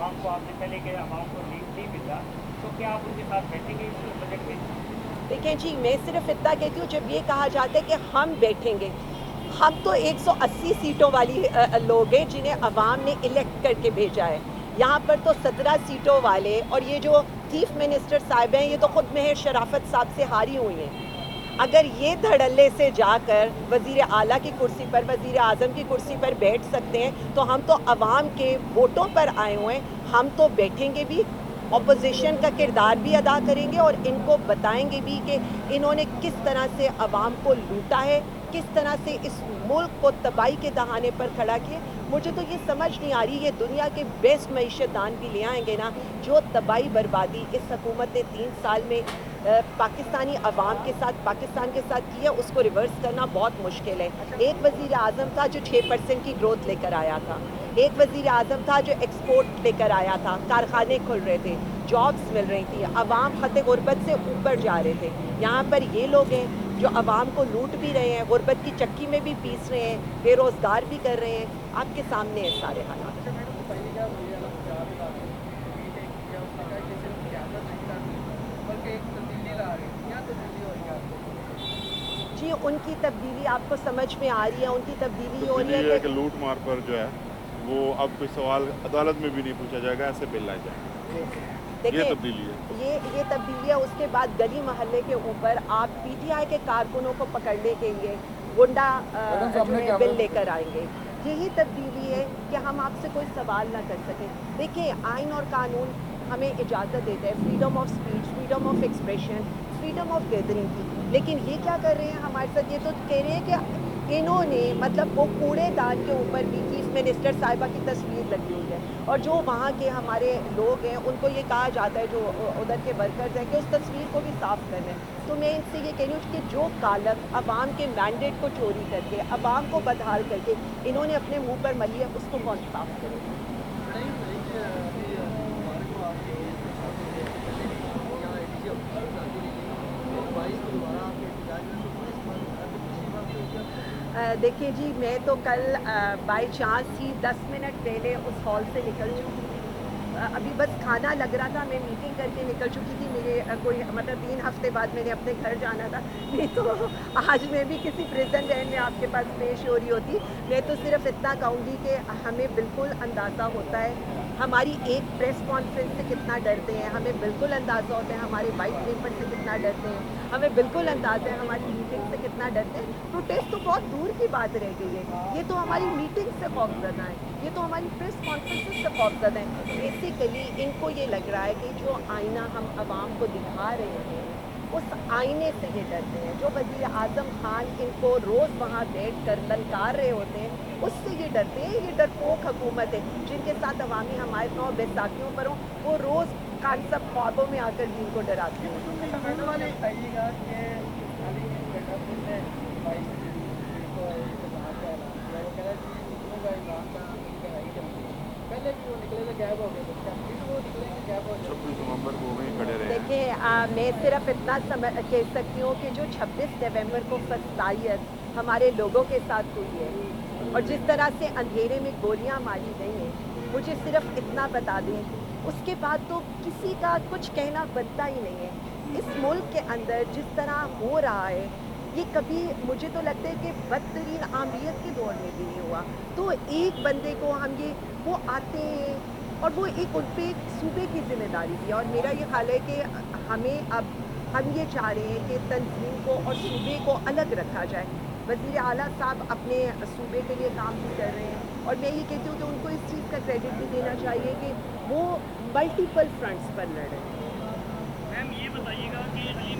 आवाम को आपने पहले के आवाम को नहीं मिला, तो क्या आप उनके साथ बैठेंगे इस बजट में? देखें जी, मैं सिर्फ इतना कहती हूँ, जब ये कहा जाता है कि हम बैठेंगे, हम तो 180 सीटों वाली लोग हैं जिन्हें अवाम ने इलेक्ट करके भेजा है। यहाँ पर तो 17 सीटों वाले और ये जो चीफ मिनिस्टर साहब हैं, ये तो खुद महज शराफत साहब से हारी हुई हैं। अगर ये धड़ल्ले से जाकर वज़ीर आला की कुर्सी पर, वज़ीर आज़म की कुर्सी पर बैठ सकते हैं, तो हम तो अवाम के वोटों पर आए हुए हैं, हम तो बैठेंगे भी, ऑपोजिशन का किरदार भी अदा करेंगे और इनको बताएंगे भी कि इन्होंने किस तरह से अवाम को लूटा है, किस तरह से इस मुल्क को तबाही के दहाने पर खड़ा किए। मुझे तो ये समझ नहीं आ रही, ये दुनिया के बेस्ट मईशतदान भी ले आएंगे ना, जो तबाही बर्बादी इस हुकूमत ने 3 साल में पाकिस्तानी अवाम के साथ, पाकिस्तान के साथ की है, उसको रिवर्स करना बहुत मुश्किल है। एक वज़ीर आज़म था जो 6% की ग्रोथ लेकर आया था, एक वज़ीर आज़म था जो एक्सपोर्ट लेकर आया था, कारखाने खुल रहे थे, जॉब्स मिल रही थी, अवाम खत गुरबत से ऊपर जा रहे थे। यहाँ पर ये लोग हैं जो अवाम को लूट भी रहे हैं, गुरबत की चक्की में भी पीस रहे हैं, बेरोज़गार भी कर रहे हैं। आपके सामने है सारे हालात। जी, उनकी तब्दीली आपको समझ में आ रही है, उनकी तब्दीली हो रही तब्दीली ये है है कि कि लूट मार पर जो है वो अब कोई सवाल अदालत में भी नहीं पूछा जाएगा, ऐसे बिल लाए जाएंगे। ये देखिए, तब्दीली है। ये तब्दीलियाँ, उसके बाद गली मोहल्ले के ऊपर आप पीटीआई के कारकुनों को पकड़ने के लिए गुंडा जो है बिल लेकर आएंगे। यही तब्दीली है कि हम आपसे कोई सवाल ना कर सकें। देखिए, आइन और कानून हमें इजाज़त देता है freedom of speech, freedom of expression, freedom of gathering की, लेकिन ये क्या कर रहे हैं हमारे साथ, ये तो कह रहे हैं कि इन्होंने, मतलब वो कूड़ेदान के ऊपर भी चीफ मिनिस्टर साहिबा की तस्वीर लगी हुई है और जो वहाँ के हमारे लोग हैं उनको ये कहा जाता है, जो उधर के वर्कर्स हैं, कि उस तस्वीर को भी साफ़ करना है। तो मैं इनसे ये कह रही हूँ कि जो कालक अवाम के मैंडेट को चोरी करके, अवाम को बदहाल करके इन्होंने अपने मुँह पर मली है, उसको कौन साफ़ करेगा। देखिए जी, मैं तो कल बाय चांस ही 10 मिनट पहले उस हॉल से निकल चुकी थी। अभी बस खाना लग रहा था, मैं मीटिंग करके निकल चुकी थी। मेरे कोई मतलब 3 हफ्ते बाद मैंने अपने घर जाना था, नहीं तो आज मैं भी किसी प्रिजन वैन में आपके पास पेश हो रही होती। मैं तो सिर्फ इतना कहूँगी कि हमें बिल्कुल अंदाज़ा होता है हमारी एक प्रेस कॉन्फ्रेंस से कितना डरते हैं, हमें बिल्कुल अंदाज़ा होता है हमारे वाइट पेपर से कितना डरते हैं, हमें बिल्कुल अंदाज़ा है हमारी मीटिंग से कितना डरते हैं। प्रोटेस्ट तो बहुत दूर की बात रह गई है, ये तो हमारी मीटिंग से खौफजदा है, ये तो हमारी प्रेस कॉन्फ्रेंस से खौफजदा है। बेसिकली इनको ये लग रहा है कि जो आईना हम आवाम को दिखा रहे हैं, उस आईने से ये डरते हैं। जो वज़ीर आज़म खान इनको रोज़ वहाँ बैठ कर ललकार रहे होते हैं, उससे ये डरते हैं। ये डरपोक हुकूमत है जिनके साथ अवामी हमायत और बैसाखियों पर हों, वो रोज़ कानसब ख्वाबों में आकर भी इनको डराते हैं। 26 नवंबर को वहीं खड़े रहे हैं। देखिए, मैं सिर्फ इतना कह सकती हूँ कि जो 26 नवंबर को फसाइयत हमारे लोगों के साथ हुई है और जिस तरह से अंधेरे में गोलियां मारी गई हैं, मुझे सिर्फ इतना बता दें, उसके बाद तो किसी का कुछ कहना बनता ही नहीं है। इस मुल्क के अंदर जिस तरह हो रहा है, ये कभी, मुझे तो लगता है कि बदतरीन आमियत के दौर में भी नहीं हुआ। तो एक बंदे को हम ये, वो आते हैं और वो एक उन पे एक सूबे की ज़िम्मेदारी भी है और मेरा ये ख़्याल है कि हमें अब, हम ये चाह रहे हैं कि तंज़ीम को और सूबे को अलग रखा जाए। वज़ीर आला साहब अपने सूबे के लिए काम भी कर रहे हैं और मैं ये कहती हूँ कि उनको इस चीज़ का क्रेडिट भी देना चाहिए कि वो मल्टीपल फ्रंट्स पर लड़ रहे हैं। मैम, ये बताइएगा कि अली